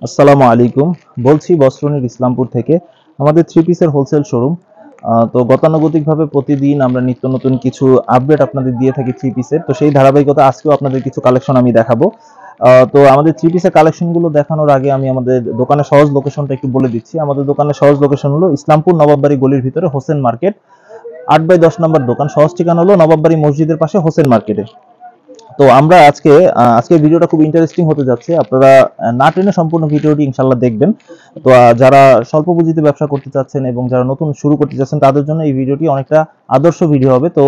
আসসালামু আলাইকুম। বলছি বস্ত্রনীর ইসলামপুর থেকে। আমাদের থ্রি পিসের হোলসেল শোরুম। তো গতানুগতিকভাবে প্রতিদিন আমরা নিত্য নতুন কিছু আপডেট আপনাদের দিয়ে থাকি থ্রি পিসের। তো সেই ধারাবাহিকতা আজকেও আপনাদের কিছু কালেকশন আমি দেখাবো। তো আমাদের থ্রি পিসের কালেকশনগুলো দেখানোর আগে আমি আমাদের দোকানের সহজ লোকেশনটা একটু বলে দিচ্ছি। আমাদের দোকানের সহজ লোকেশন হলো ইসলামপুর নবাববাড়ি গলির ভিতরে হোসেন মার্কেট, 8/10 নম্বর দোকান। সহজ ঠিকানা হলো নবাববাড়ি মসজিদের পাশে হোসেন মার্কেটে। তো আমরা আজকে ভিডিওটা খুব ইন্টারেস্টিং হতে যাচ্ছে। আপনারা না টেনে সম্পূর্ণ ভিডিওটি ইনশাল্লাহ দেখবেন। তো যারা স্বল্প পুঁজিতে ব্যবসা করতে চাচ্ছেন এবং যারা নতুন শুরু করতে চাচ্ছেন তাদের জন্য এই ভিডিওটি অনেকটা আদর্শ ভিডিও হবে। তো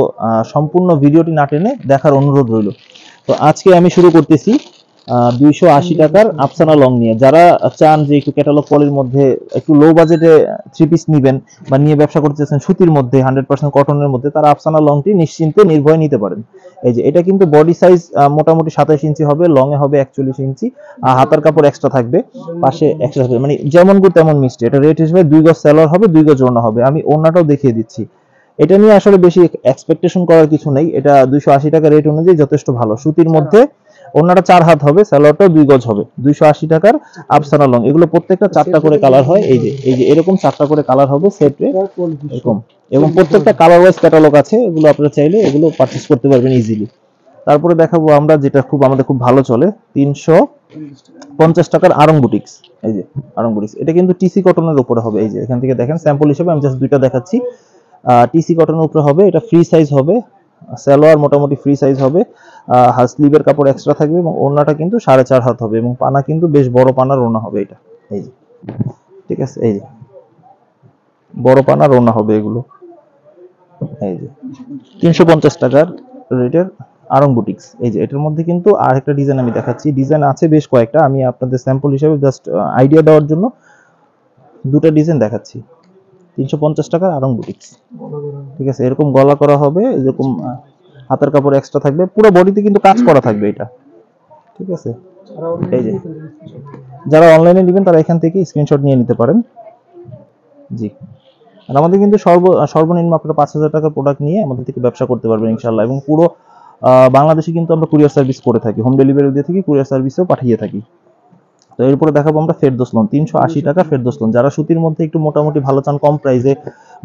সম্পূর্ণ ভিডিওটি না টেনে দেখার অনুরোধ রইল। তো আজকে আমি শুরু করতেছি 280 টাকার আফসানা লং নিয়ে। যারা চান যে একটু ক্যাটালগ পলির মধ্যে একটু লো বাজেটে থ্রি পিস নিবেন বা নিয়ে ব্যবসা করতে চাচ্ছেন সুতির মধ্যে 100% কটনের মধ্যে, তারা আফসানা লংটি নিশ্চিন্তে নির্ভয়ে নিতে পারেন। এই যে এটা কিন্তু বডি সাইজ মোটামুটি 27 ইঞ্চি হবে, লং এ হবে 41 ইঞ্চি, আর হাতার কাপড় এক্সট্রা থাকবে, পাশে এক্সট্রা থাকবে, মানে যেমন গুড় তেমন মিষ্টি। এটা রেট হিসেবে 2 গজ সেলর হবে, 2 গজ ওড়না হবে। আমি ওড়নাটাও দেখিয়ে দিচ্ছি। এটা নিয়ে আসলে বেশি এক্সপেকটেশন করার কিছু নেই। এটা 280 টাকা রেট অনুযায়ী যথেষ্ট ভালো। সুতির মধ্যে ওড়নাটা 4 হাত হবে, সালোয়ারটাও 2 গজ হবে। 280 টাকার আফসানা লং। এগুলো প্রত্যেকটা 4টা করে কালার হয়। এই যে এরকম 4টা করে কালার হবে সেটে এরকম, এবং প্রত্যেকটা কালার ওয়াইজ ক্যাটালগ আছে। এগুলো আপনারা চাইলে এগুলো পারচেজ করতে পারবেন ইজিলি। তারপরে দেখাবো আমরা যেটা আমাদের খুব ভালো চলে, 350 টাকার আড়ং বুটিক্স। এই যে আড়ং বুটিক্স, এটা কিন্তু টিসি কটনের উপরে হবে। এই যে এখান থেকে দেখেন স্যাম্পল হিসেবে আমি জাস্ট দুইটা দেখাচ্ছি। টিসি কটনের উপরে হবে, এটা ফ্রি সাইজ হবে, সালোয়ার মোটামুটি ফ্রি সাইজ হবে, স্লিভের কাপড় এক্সট্রা থাকবে, এবং ওড়নাটা কিন্তু 4.5 হাত হবে, এবং পানা কিন্তু বেশ বড় পানার ওড়না হবে এটা। এই যে ঠিক আছে, এই যে বড় পানার ওড়না হবে এগুলো। এই যে 350 টাকার রেটের আড়ং বুটিক্স। এই যে এটার মধ্যে কিন্তু আর একটা ডিজাইন আমি দেখাচ্ছি। ডিজাইন আছে বেশ কয়েকটা, আমি আপনাদের স্যাম্পল হিসেবে জাস্ট আইডিয়া দেওয়ার জন্য দুটো ডিজাইন দেখাচ্ছি। 350 টাকার আড়ং বুটিক্স। ঠিক আছে, এরকম গলা করা হবে, এরকম হাতের কাপড় এক্সট্রা থাকবে, পুরো বডিতে কিন্তু কাজ করা থাকবে এটা। ঠিক আছে, এই যে যারা অনলাইনে নেবেন তারা এখান থেকে স্ক্রিনশট নিয়ে নিতে পারেন। জি, আর আমাদের কিন্তু সর্বনিম্ন আপনারা 5,000 টাকার প্রোডাক্ট নিয়ে আমাদের থেকে ব্যবসা করতে পারবেন ইনশাল্লাহ। এবং পুরো বাংলাদেশে কিন্তু আমরা কুরিয়ার সার্ভিস করে থাকি, হোম ডেলিভারি দিয়ে থাকি, কুরিয়ার সার্ভিসেও পাঠিয়ে থাকি। তো এরপরে দেখাবো আমরা ফেরদৌস লোন, 380 টাকা ফেরদৌস লোন। যারা সুতির মধ্যে একটু মোটামুটি ভালো চান, কম প্রাইসে,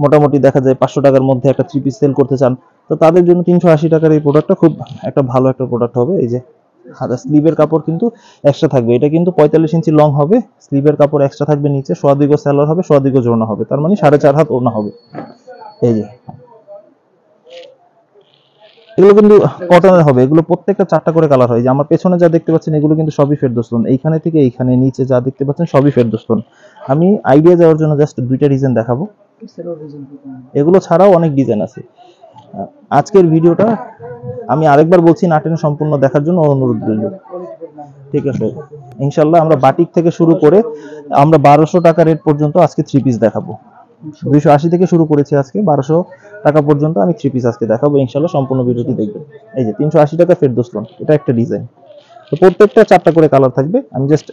মোটামুটি দেখা যায় 500 টাকার মধ্যে একটা থ্রি পিস সেল করতে চান, তো তাদের জন্য 380 টাকার এই প্রোডাক্টটা খুব একটা ভালো একটা প্রোডাক্ট হবে। এই যে হাতা স্লিভের কাপড় কিন্তু এক্সট্রা থাকবে। এটা কিন্তু 45 ইঞ্চি লং হবে, স্লিভের কাপড় এক্সট্রা থাকবে, নিচে 1.5 গজ সেলর হবে, 1.5 গজ ওড়না হবে, তার মানে 4.5 হাত ওড়না হবে। এই যে এগুলো কিন্তু কটনের হবে, এগুলো প্রত্যেকটা 4টা করে কালার হয়। যে আমার পেছনে যা দেখতে পাচ্ছেন এগুলো কিন্তু সবই ফেরদৌস লোন। এইখানে থেকে এইখানে নিচে যা দেখতে পাচ্ছেন সবই ফেরদৌস লোন। আমি আইডিয়া দেওয়ার জন্য জাস্ট দুইটা ডিজাইন দেখাবো, এগুলো ছাড়াও অনেক ডিজাইন আছে। আজকের ভিডিওটা আমি আরেকবার বলছি, না টেনে সম্পূর্ণ দেখার জন্য অনুরোধ রইল। ঠিক আছে, ইনশাল্লাহ আমরা বাটিক থেকে শুরু করে আমরা 1200 টাকা রেট পর্যন্ত আজকে থ্রি পিস দেখাবো। 280 থেকে শুরু করেছি, আজকে 1200 টাকা পর্যন্ত আমি থ্রি পিস আজকে দেখাবো ইনশাল্লাহ। সম্পূর্ণ ভিডিওটি দেখবেন। এই যে 380 টাকা ফেরদৌস লোন, এটা একটা ডিজাইন। তো প্রত্যেকটা 4টা করে কালার থাকবে, আমি জাস্ট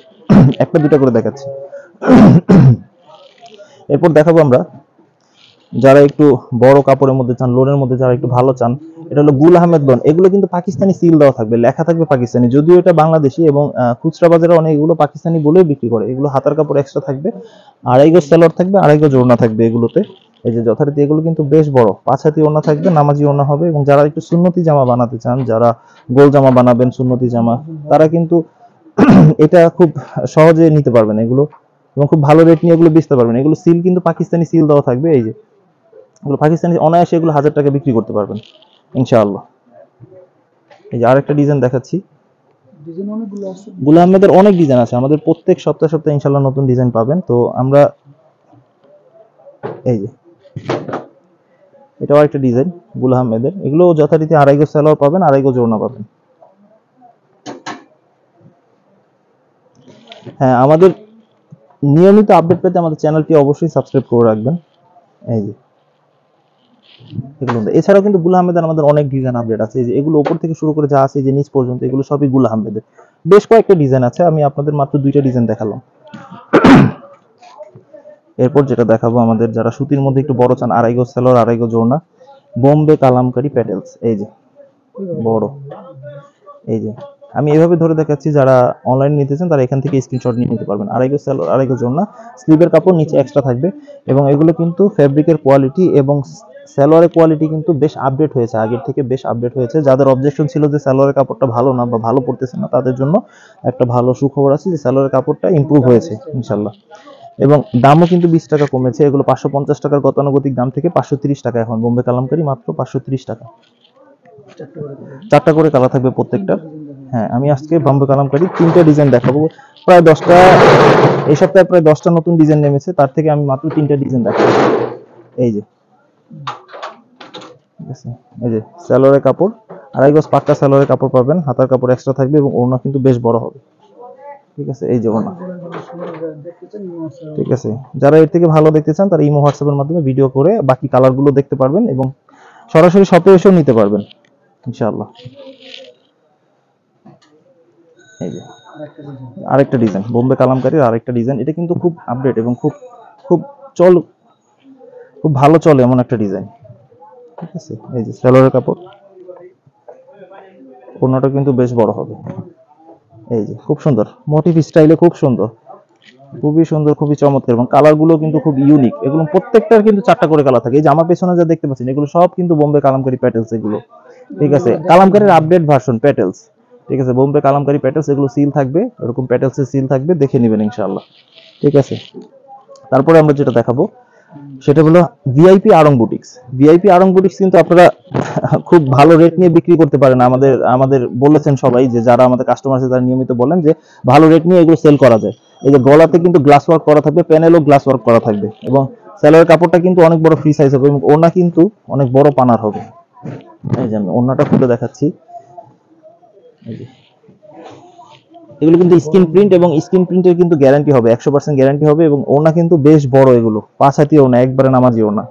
একটা দুটা করে দেখাচ্ছি। এরপর দেখাবো আমরা যারা একটু বড় কাপড়ের মধ্যে চান, লোনের মধ্যে যারা একটু ভালো চান, এটা হলো গুল আহমেদ লোন। এগুলো কিন্তু পাকিস্তানি সিল দেওয়া থাকবে, লেখা থাকবে পাকিস্তানি, যদিও এটা বাংলাদেশি, এবং খুচরা বাজারে অনেক এগুলো পাকিস্তানি বলেই বিক্রি করে। এগুলো হাতার কাপড় এক্সট্রা থাকবে, 2.5 গজ সেলর থাকবে, 2.5 গজ ওড়না থাকবে এগুলোতে। এই যে যথারীতি এগুলো কিন্তু বেশ বড়, 5 হাতি ওড়না থাকবে, নামাজি ওড়না হবে। এবং যারা একটু সুন্নতি জামা বানাতে চান, যারা গোল জামা বানাবেন, সুন্নতি জামা, তারা কিন্তু এটা খুব সহজে নিতে পারবেন এগুলো, এবং খুব ভালো রেট নিয়ে এগুলো বেচতে পারবেন। এগুলো সিল কিন্তু পাকিস্তানি সিল দেওয়া থাকবে। এই যে এগুলো পাকিস্তানি, অনায়াসে এগুলো 1000 টাকা বিক্রি করতে পারবেন ইনশাআল্লাহ। এই যে আরেকটা ডিজাইন দেখাচ্ছি। গুল আহমেদের অনেক ডিজাইন আছে, আমাদের প্রত্যেক সপ্তাহে সপ্তাহে ইনশাআল্লাহ নতুন ডিজাইন পাবেন। তো আমরা এই যে এটাও একটা ডিজাইন গুল আহমেদের, এগুলো যথারীতি 2.5 গজ সালোয়ার পাবেন, 2.5 গজ ওড়না পাবেন। হ্যাঁ, আমাদের নিয়মিত আপডেট পেতে আমাদের চ্যানেলটি অবশ্যই সাবস্ক্রাইব করে রাখবেন। এই যে এগুলো, এছাড়াও কিন্তু গুল আহমেদের আমাদের অনেক ডিজাইন আপডেট আছে। এই যে এগুলো উপর থেকে শুরু করে যা আছে, এই যে নিচ পর্যন্ত, এগুলো সবই গুল আহমেদের। বেশ কয়েকটা ডিজাইন আছে, আমি আপনাদের মাত্র দুইটা ডিজাইন দেখালাম। এরপর যেটা দেখাবো আমাদের যারা সুতির মধ্যে একটু বড় চান, 2.5 গজ সালোয়ার, 2.5 গজ ওড়না, বোম্বে কালামকারী প্যাটেলস। এই যে বড়, এই যে আমি এভাবে ধরে দেখাচ্ছি, যারা অনলাইন নিতে চান তারা এখান থেকে স্ক্রিনশট নিয়ে নিতে পারবেন। আড়াই গজ সালোয়ার, আড়াই গজ ওড়না, স্লিভের কাপড় নিচে এক্সট্রা থাকবে। এবং এগুলো কিন্তু ফ্যাব্রিকের কোয়ালিটি এবং সালোয়ারের কোয়ালিটি কিন্তু বেশ আপডেট হয়েছে, আগের থেকে বেশ আপডেট হয়েছে। যাদের অবজেকশন ছিল যে সালোয়ারের কাপড়টা ভালো না বা ভালো পড়তেছে না, তাদের জন্য একটা ভালো সুখবর আছে যে সালোয়ারের কাপড়টা ইমপ্রুভ হয়েছে ইনশাল্লাহ। এবং দামও কিন্তু 20 টাকা কমেছে। এগুলো 550 টাকার গতানুগতিক দাম থেকে 530 টাকা এখন বোম্বে কালামকারী মাত্র 530 টাকা। 4টা করে কালার থাকবে প্রত্যেকটা। হ্যাঁ, আমি আজকে বোম্বে কালামকারী 3টা ডিজাইন দেখাবো। প্রায় 10টা, এই সপ্তাহে প্রায় 10টা নতুন ডিজাইন নেমেছে, তার থেকে আমি মাত্র 3টা ডিজাইন দেখাবো। এই যে, ঠিক আছে, এই যে সালোয়ারের কাপড়, আড়াই গজ পাক্কা সালোয়ারের কাপড় পাবেন, হাতার কাপড় এক্সট্রা থাকবে এবং ওড়না কিন্তু বেশ বড় হবে। ঠিক আছে, এই যে ওড়না। ঠিক আছে, যারা এর থেকে ভালো দেখতে চান তারা ইমো হোয়াটসঅ্যাপের মাধ্যমে ভিডিও করে বাকি কালারগুলো দেখতে পারবেন এবং সরাসরি শপে এসেও নিতে পারবেন ইনশাআল্লাহ। এই যে আরেকটা ডিজাইন, বোম্বে কালামকারীর আরেকটা ডিজাইন। এটা কিন্তু খুব আপডেট এবং খুব খুব খুব ভালো চলে এমন একটা ডিজাইন। ঠিক আছে, এই যে সালোয়ারের কাপড়, ওড়নাটা কিন্তু বেশ বড় হবে। এই যে খুব সুন্দর মোটিভ স্টাইলে, খুব সুন্দর, খুবই সুন্দর, খুবই চমৎকার। এবং কালারগুলো কিন্তু খুব ইউনিক। এগুলো প্রত্যেকটার কিন্তু 4টা করে কালার থাকে। এই যে আমার পেছনে যা দেখতে পাচ্ছেন, এগুলো সব কিন্তু বোম্বে কালামকারী প্যাটেলস এগুলো। ঠিক আছে, কালামকারীর আপডেট ভার্সন প্যাটেলস। ঠিক আছে, বোম্বে কালামকারী প্যাটেলস, এগুলো সিল থাকবে, এরকম প্যাটেলসের সিল থাকবে, দেখে নেবেন ইনশাআল্লাহ। ঠিক আছে, তারপরে আমরা যেটা দেখাবো সেটা হলো ভিআইপি আড়ং বুটিক্স। ভিআইপি আড়ং বুটিক্স কিন্তু আপনারা খুব ভালো রেট নিয়ে বিক্রি করতে পারেন। আমাদের বলেছেন সবাই, যে যারা আমাদের কাস্টমার আছে তারা নিয়মিত বলেন যে ভালো রেট নিয়ে এগুলো সেল করা যায়। এই যে গলাতে কিন্তু গ্লাস ওয়ার্ক করা থাকবে, প্যানেলও গ্লাস ওয়ার্ক করা থাকবে এবং সালোয়ারের কাপড়টা কিন্তু অনেক বড় ফ্রি সাইজ হবে এবং ওড়না কিন্তু অনেক বড় পানার হবে। এই যে আমি ওড়নাটা খুলে দেখাচ্ছি। এই যে এগুলো কিন্তু স্ক্রিন প্রিন্ট এবং স্ক্রিন প্রিন্টের কিন্তু গ্যারান্টি হবে, 100% গ্যারান্টি হবে। এবং ওড়না কিন্তু বেশ বড়, এগুলো 5 হাতি ওড়না, একবারে নামাজি ওড়না।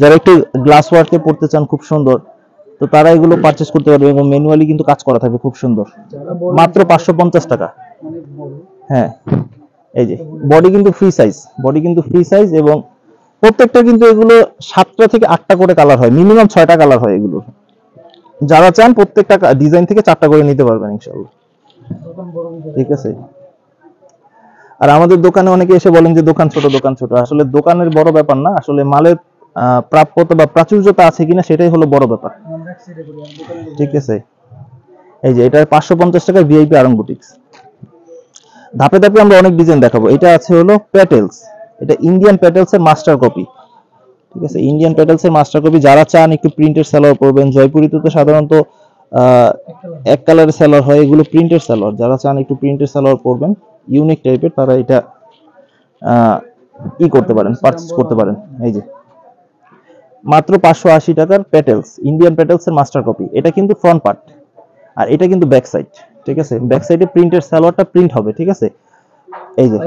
যারা একটু গ্লাস ওয়ার্কে পড়তে চান খুব সুন্দর, তো তারা এগুলো পারচেজ করতে পারবে এবং ম্যানুয়ালি কিন্তু কাজ করা থাকবে, খুব সুন্দর, মাত্র 550 টাকা। হ্যাঁ, এই যে বডি কিন্তু ফ্রি সাইজ, বডি কিন্তু ফ্রি সাইজ এবং প্রত্যেকটা কিন্তু এগুলো 7টা থেকে 8টা করে কালার হয়, মিনিমাম 6টা কালার হয় এগুলো। যারা চান প্রত্যেকটা ডিজাইন থেকে 4টা করে নিতে পারবেন ইনশাআল্লাহ। ঠিক আছে, আর আমাদের দোকানে অনেকে এসে বলেন যে দোকান ছোট, দোকান ছোট। আসলে দোকানের বড় ব্যাপার না, আসলে মালের প্রাপ্যতা বা প্রাচুর্যতা আছে কিনা সেটাই হলো বড় ব্যাপার। ঠিক আছে, এই যে এটা 550 টাকা ভিআইপি আড়ং বুটিক্স। ধাপে ধাপে আমরা অনেক ডিজাইন দেখাবো। এটা আছে হলো প্যাটেলস, এটা ইন্ডিয়ান প্যাটেলস এর মাস্টার কপি। ঠিক আছে, ইন্ডিয়ান প্যাটেলস এর মাস্টার কপি। যারা চান একটু প্রিন্টের সালোয়ার পরবেন, জয়পুরিতে তো সাধারণত এক কালারের সালোয়ার হয়, এগুলো প্রিন্টের সালোয়ার। যারা চান একটু প্রিন্টের সালোয়ার পরবেন ইউনিক টাইপের, তারা এটা করতে পারেন, পারচেজ করতে পারেন। এই যে মাত্র 580 টাকার প্যাটেলস, ইন্ডিয়ান প্যাটেলস এর মাস্টার কপি। এটা কিন্তু ফ্রন্ট পার্ট আর এটা কিন্তু ব্যাক সাইড। ঠিক আছে, ব্যাক সাইডে প্রিন্টের সালোয়ারটা প্রিন্ট হবে। ঠিক আছে, এই যে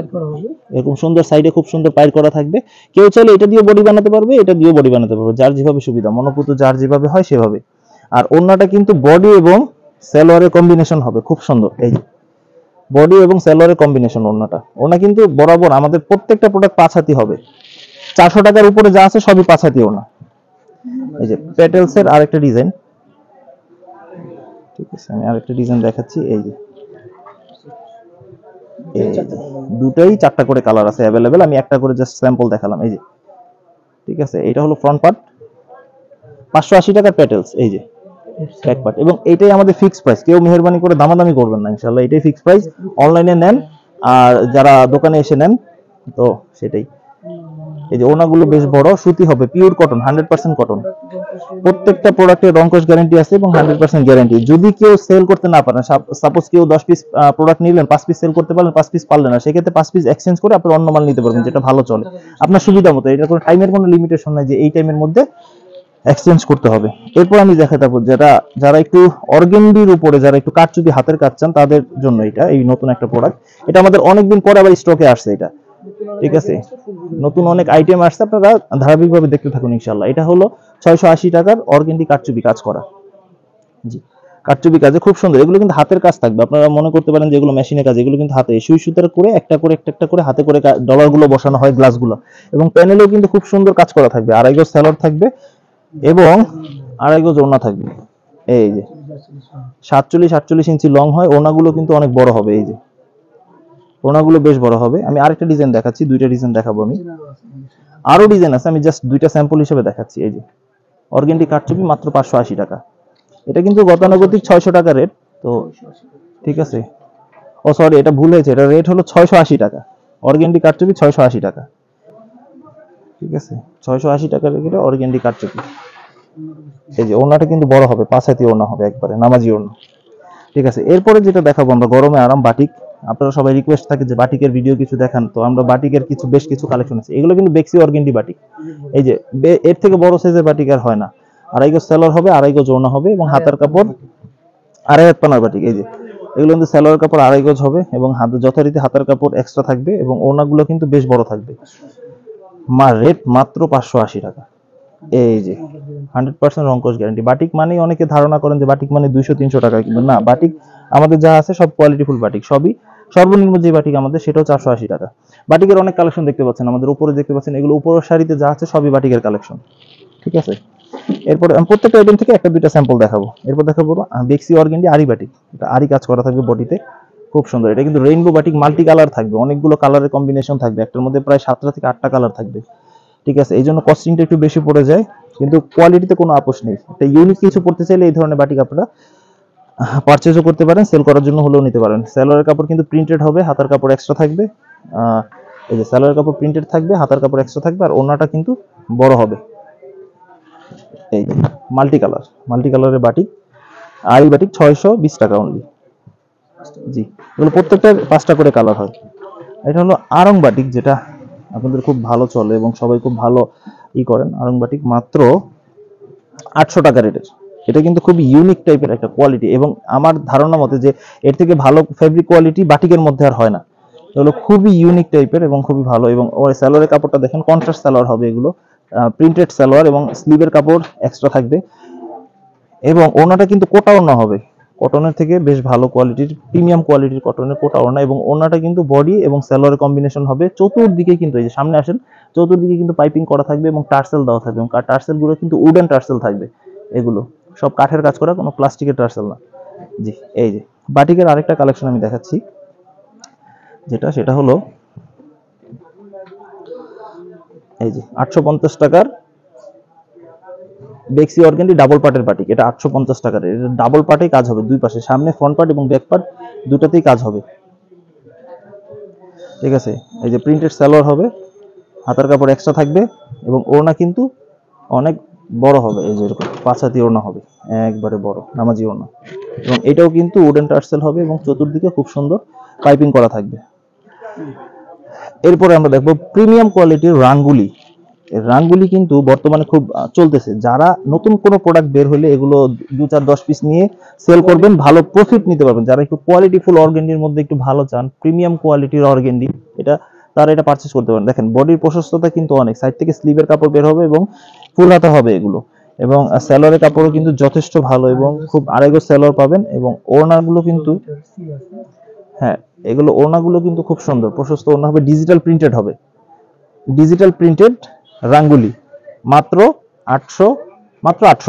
এরকম সুন্দর সাইডে খুব সুন্দর পাইর করা থাকবে। কেউ চাইলে এটা দিয়ে বডি বানাতে পারবে, এটা দিয়ে বডি বানাতে পারবে, যার যেভাবে সুবিধা, মনোপুত যার যেভাবে হয় সেভাবে। আর ওড়নাটা কিন্তু বডি এবং সালোয়ারের কম্বিনেশন হবে, খুব সুন্দর। এই যে বডি এবং সালোয়ারের কম্বিনেশন ওড়নাটা। ওড়না কিন্তু বরাবর আমাদের প্রত্যেকটা প্রোডাক্ট 5 হাতি হবে। 400 টাকার উপরে যা আছে সবই 5 হাতি ওড়না। এই যে প্যাটেলস এর আরেকটা ডিজাইন। ঠিক আছে, আমি আরেকটা ডিজাইন দেখাচ্ছি। এই যে দুটোই 4টা করে কালার আছে अवेलेबल। আমি একটা করে জাস্ট স্যাম্পল দেখালাম। এই যে ঠিক আছে, এটা হলো ফ্রন্ট পার্ট, 580 টাকা প্যাটেলস। এই যে ব্যাক পার্ট, এবং এটাই আমাদের ফিক্সড প্রাইস। কেউ মেহেরবানি করে দামাদামি করবেন না ইনশাআল্লাহ, এটাই ফিক্সড প্রাইস। অনলাইনে নেন আর যারা দোকানে এসে নেন তো সেটাই। এই যে ওড়নাগুলো বেশ বড়, সুতি হবে, পিওর কটন, 100% কটন। প্রত্যেকটা প্রোডাক্টের রংকশ গ্যারান্টি আছে এবং 100% গ্যারান্টি। যদি কেউ সেল করতে না পারেন, সাপোজ কেউ 10 পিস প্রোডাক্ট নিলেন, 5 পিস সেল করতে পারলেন, 5 পিস পারলেন না, সেক্ষেত্রে 5 পিস এক্সচেঞ্জ করে আপনি অন্য মাল নিতে পারবেন যেটা ভালো চলে আপনার সুবিধা মতো। এটা কোনো টাইমের কোনো লিমিটেশন নাই যে এই টাইমের মধ্যে এক্সচেঞ্জ করতে হবে। এরপর আমি দেখাতে পারবো যারা একটু অর্গেন্ডির উপরে, যারা একটু কারচুপি হাতের কাজ চান, তাদের জন্য এটা এই নতুন একটা প্রোডাক্ট। এটা আমাদের অনেকদিন পরে আবার স্টকে আসছে এটা। ঠিক আছে, নতুন অনেক আইটেম আসছে, আপনারা ধারাবাহিকভাবে দেখতে থাকুন ইনশাআল্লাহ। এটা হলো 680 টাকার অর্গেন্ডি কারচুপি কাজ করা। জি, কারচুপি কাজে খুব সুন্দর। এগুলো কিন্তু হাতের কাজ থাকবে, আপনারা মনে করতে পারেন যে এগুলো মেশিনের কাজ, এগুলো কিন্তু হাতে সুই সুতার করে একটা করে হাতে করে ডলারগুলো বসানো হয়, গ্লাসগুলো। এবং প্যানেলেও কিন্তু খুব সুন্দর কাজ করা থাকবে। আড়াই গজ সালোয়ার থাকবে এবং আড়াই গজ ওড়না থাকবে। এই যে 47-48 ইঞ্চি লং হয়, ওনাগুলো কিন্তু অনেক বড় হবে। এই যে ওনাগুলো বেশ বড় হবে। আমি আরেকটা ডিজাইন দেখাচ্ছি, দুইটা ডিজাইন দেখাবো আমি, আরো ডিজাইন আছে, আমি জাস্ট দুইটা স্যাম্পল হিসেবে দেখাচ্ছি। এই যে অর্গেন্ডি কারচুপি মাত্র 580 টাকা। এটা কিন্তু গতানুগতিক 600 টাকা রেট, তো ঠিক আছে। ও সরি, এটা ভুল হয়েছে, এটা রেট হলো 680 টাকা। অর্গেন্ডি কারচুপি 680 টাকা, ঠিক আছে, 680 টাকা রেটে অর্গেন্ডি কারচুপি। এই যে ওড়নাটা কিন্তু বড় হবে, 5 হাতি ওড়না হবে, একবারে নামাজি ওড়না, ঠিক আছে। এরপরে যেটা দেখাবো আমরা গরমে আরাম বাটিক। আপনারা সবাই রিকোয়েস্ট থাকে যে বাটিকের ভিডিও কিছু দেখান, তো আমরা বাটিকের বেশ কিছু কালেকশন আছে। এগুলো কিন্তু বেক্সি অর্গেন্ডি বাটিক। এই যে এর থেকে বড় সাইজের বাটিক আর হয় না। 2.5 গজ সেলর হবে, 2.5 গজ ওড়না হবে এবং হাতার কাপড় 2.5 হাত পানার বাটিক। এই যে এগুলো কিন্তু সেলরের কাপড় 2.5 গজ হবে এবং যথারীতি হাতার কাপড় এক্সট্রা থাকবে এবং ওড়নাগুলো কিন্তু বেশ বড় থাকবে। রেট মাত্র 580 টাকা। এই যে 100% রংকশ গ্যারান্টি। বাটিক মানে অনেকে ধারণা করেন যে বাটিক মানে 200-300 টাকা, কিন্তু না, বাটিক আমাদের যা আছে সব কোয়ালিটিফুল বাটিক, সবই সর্বনিম্ন যে বাটিক আমাদের সেটাও 480 টাকা। বাটিকের অনেক কালেকশন দেখতে পাচ্ছেন, আমাদের উপরে দেখতে পাচ্ছেন, এগুলো উপরের শাড়িতে যা আছে সবই বাটিকের কালেকশন, ঠিক আছে। এরপর আমি প্রত্যেকটা আইটেম থেকে একটা দুইটা স্যাম্পল দেখাবো। এরপর দেখাবো বেক্সি অর্গেন্ডি আরি বাটিক। এটা আরি কাজ করা থাকবে বডিতে, খুব সুন্দর। এটা কিন্তু রেইনবো বাটিক, মাল্টি কালার থাকবে, অনেকগুলো কালারের কম্বিনেশন থাকবে, একটার মধ্যে প্রায় 7টা থেকে 8টা কালার থাকবে, ঠিক আছে। এই জন্য কস্টিংটা একটু বেশি পড়ে যায়, কিন্তু কোয়ালিটিতে কোনো আপোষ নেই। এটা ইউনিক কিছু পড়তে চাইলে এই ধরনের বাটিক আপনারা পারচেজও করতে পারেন, সেল করার জন্য হলেও নিতে পারেন। সেলরের কাপড় কিন্তু প্রিন্টেড হবে, হাতার কাপড় এক্সট্রা থাকবে। এই যে সেলরের কাপড় প্রিন্টেড থাকবে, হাতার কাপড় এক্সট্রা থাকবে, আর ওড়নাটা কিন্তু বড় হবে। এই যে মাল্টি কালারের বাটিক, আরি বাটিক 620 টাকা অনলি। জি, এগুলো প্রত্যেকটার 5টা করে কালার হয়। এটা হলো আরং বাটিক, যেটা আপনাদের খুব ভালো চলে এবং সবাই খুব ভালো করেন। আরং বাটিক মাত্র 800 টাকা রেটের। এটা কিন্তু খুব ইউনিক টাইপের একটা কোয়ালিটি এবং আমার ধারণা মতে যে এর থেকে ভালো ফেব্রিক কোয়ালিটি বাটিকের মধ্যে আর হয় না। এগুলো খুবই ইউনিক টাইপের এবং খুবই ভালো। এবং ওর সালোয়ারের কাপড়টা দেখেন, কন্ট্রাস্ট সালোয়ার হবে, এগুলো প্রিন্টেড সালোয়ার এবং স্লিভের কাপড় এক্সট্রা থাকবে এবং ওড়নাটা কিন্তু কোটা ওড়না হবে, কটনের থেকে বেশ ভালো কোয়ালিটির, প্রিমিয়াম কোয়ালিটির কটনের কোটা ওড়না। এবং ওড়নাটা কিন্তু বডি এবং সালোয়ারের কম্বিনেশন হবে। চতুর্দিকে কিন্তু, এই যে সামনে আসেন, চতুর্দিকে কিন্তু পাইপিং করা থাকবে এবং টার্সেল দেওয়া থাকবে এবং টার্সেল গুলো কিন্তু উডেন টার্সেল থাকবে, এগুলো সব কাঠের কাজ করা, কোনো প্লাস্টিকের টার্সেল না। জি, এই যে বাটিকের আরেকটা কালেকশন আমি দেখাচ্ছি, সেটা হলো এই যে 850 টাকার বেক্সি অর্গেন্ডি ডাবল পার্টের বাটিক। এটা 850 টাকার। এটা ডাবল পার্টে কাজ হবে, দুই পাশে, সামনে ফ্রন্ট পার্ট এবং ব্যাক পার্ট দুটাতেই কাজ হবে, ঠিক আছে। এই যে প্রিন্টেড সালোয়ার হবে, হাতার কাপড় এক্সট্রা থাকবে এবং ওড়না কিন্তু অনেক বড় হবে। এই যে এরকম 5 হাতি ওড়না হবে, একবারে বড় নামাজি ওড়না। এবং এটাও কিন্তু উডেন টার্সেল হবে এবং চতুর্দিকে খুব সুন্দর পাইপিং করা থাকবে। এরপরে আমরা দেখবো প্রিমিয়াম কোয়ালিটির রাঙ্গুলি। রাঙ্গুলি কিন্তু বর্তমানে খুব চলতেছে। যারা নতুন কোনো প্রোডাক্ট বের হলে এগুলো 2-4-10 পিস নিয়ে সেল করবেন, ভালো প্রফিট নিতে পারবেন। যারা একটু কোয়ালিটিফুল অর্গেন্ডির মধ্যে একটু ভালো চান, প্রিমিয়াম কোয়ালিটির অর্গেন্ডি, তারা এটা পারচেজ করতে পারেন। দেখেন বডির প্রশস্ততা কিন্তু অনেক, সাইড থেকে স্লিভের কাপড় বের হবে এবং ফুল হাতা হবে এগুলো। এবং সেলরের কাপড়ও কিন্তু যথেষ্ট ভালো এবং খুব 2.5 গজ সেলর পাবেন। এবং ওড়নাগুলো কিন্তু, হ্যাঁ, এগুলো ওড়নাগুলো কিন্তু খুব সুন্দর প্রশস্ত ওড়না হবে, ডিজিটাল প্রিন্টেড হবে। ডিজিটাল প্রিন্টেড রাঙ্গুলি মাত্র 800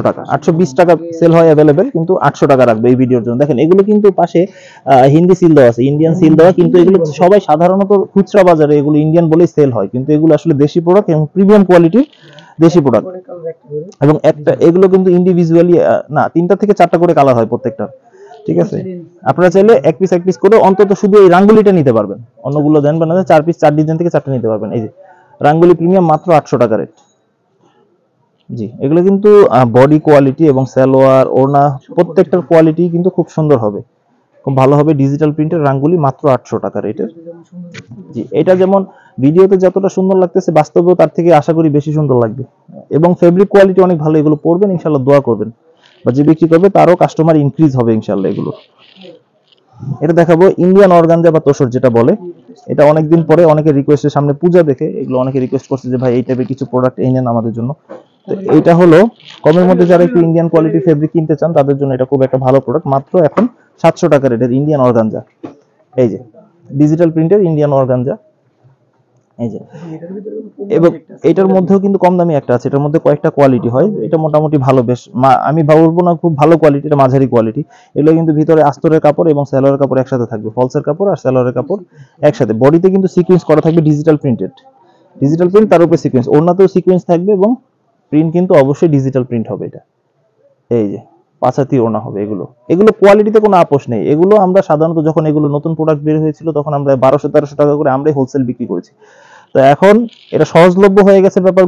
টাকা। 820 টাকা সেল হয় অ্যাভেলেবেল, কিন্তু 800 টাকা রাখবে এই ভিডিওর জন্য। দেখেন এগুলো কিন্তু পাশে হিন্দি সিল দেওয়া আছে, ইন্ডিয়ান সিল দেওয়া, কিন্তু এগুলো সবাই সাধারণত খুচরা বাজারে এগুলো ইন্ডিয়ান বলেই সেল হয়, কিন্তু এগুলো আসলে দেশি প্রোডাক্ট এবং প্রিমিয়াম কোয়ালিটির দেশি প্রোডাক্ট। এবং এগুলো কিন্তু ইন্ডিভিজুয়ালি না, 3টা থেকে 4টা করে কালার হয় প্রত্যেকটা, ঠিক আছে। আপনারা চাইলে এক পিস করে অন্তত শুধু এই রাঙ্গুলিটা নিতে পারবেন, অন্যগুলো দেন না, 4 পিস 4 ডিজাইন থেকে 4টা নিতে পারবেন। এই যে রাঙ্গুলি প্রিমিয়াম মাত্র 800 টাকা রেট। জি, এগুলো কিন্তু বডি কোয়ালিটি এবং সালোয়ার ওড়না প্রত্যেকটার কোয়ালিটি কিন্তু খুব সুন্দর হবে, খুব ভালো হবে। ডিজিটাল প্রিন্টের রাঙ্গুলি মাত্র 800 টাকা রেটের। জি, এটা যেমন ভিডিওতে যতটা সুন্দর লাগতেছে, বাস্তবেও তার থেকে আশা করি বেশি সুন্দর লাগবে। এবং ফেব্রিক কোয়ালিটি অনেক ভালো। এগুলো পরবেন ইনশাআল্লাহ, দোয়া করবেন, বা যে বিক্রি করবে তারও কাস্টমার ইনক্রিজ হবে ইনশাআল্লাহ। এগুলো এটা দেখাবো ইন্ডিয়ান অর্গানজা বা তোসর যেটা বলে। এটা অনেকদিন পরে অনেকে রিকোয়েস্টের সামনে পূজা দেখে এগুলো অনেকে রিকোয়েস্ট করছে যে ভাই এই টাইপের কিছু প্রোডাক্ট এনেন আমাদের জন্য। তো এইটা হলো কমের মধ্যে যারা একটু ইন্ডিয়ান কোয়ালিটি ফেব্রিক কিনতে চান তাদের জন্য এটা খুব একটা ভালো প্রোডাক্ট। মাত্র এখন 700 টাকা রেটের ইন্ডিয়ান অর্গানজা। এই যে ডিজিটাল প্রিন্টের ইন্ডিয়ান অর্গানজা, এই যে, এবং এটার মধ্যেও কিন্তু কম দামি একটা আছে, এটার মধ্যে কয়েকটা কোয়ালিটি হয়, এটা মোটামুটি ভালো, বেশ আমি বলবো না খুব ভালো কোয়ালিটি, এটা মাঝারি কোয়ালিটি। এগুলো কিন্তু ভিতরে আস্তরের কাপড় এবং সালোয়ারের কাপড় একসাথে থাকবে, ফলসের কাপড় আর সালোয়ারের কাপড় একসাথে। বডিতে কিন্তু সিকোয়েন্স করা থাকবে, ডিজিটাল প্রিন্টেড, ডিজিটাল প্রিন্ট, তার উপরে সিকোয়েন্স, ওড়নাতেও সিকোয়েন্স থাকবে এবং প্রিন্ট কিন্তু অবশ্যই ডিজিটাল প্রিন্ট হবে এটা। এই যে পাঁচাতি ওড়না হবে, এগুলো এগুলো কোয়ালিটিতে কোনো আপোষ নেই। এগুলো আমরা সাধারণত যখন এগুলো নতুন প্রোডাক্ট বের হয়েছিল তখন আমরা 1200-1300 টাকা করে আমরাই হোলসেল বিক্রি করেছি। তো এখন এটা সহজলভ্য হয়ে গেছে ব্যাপার।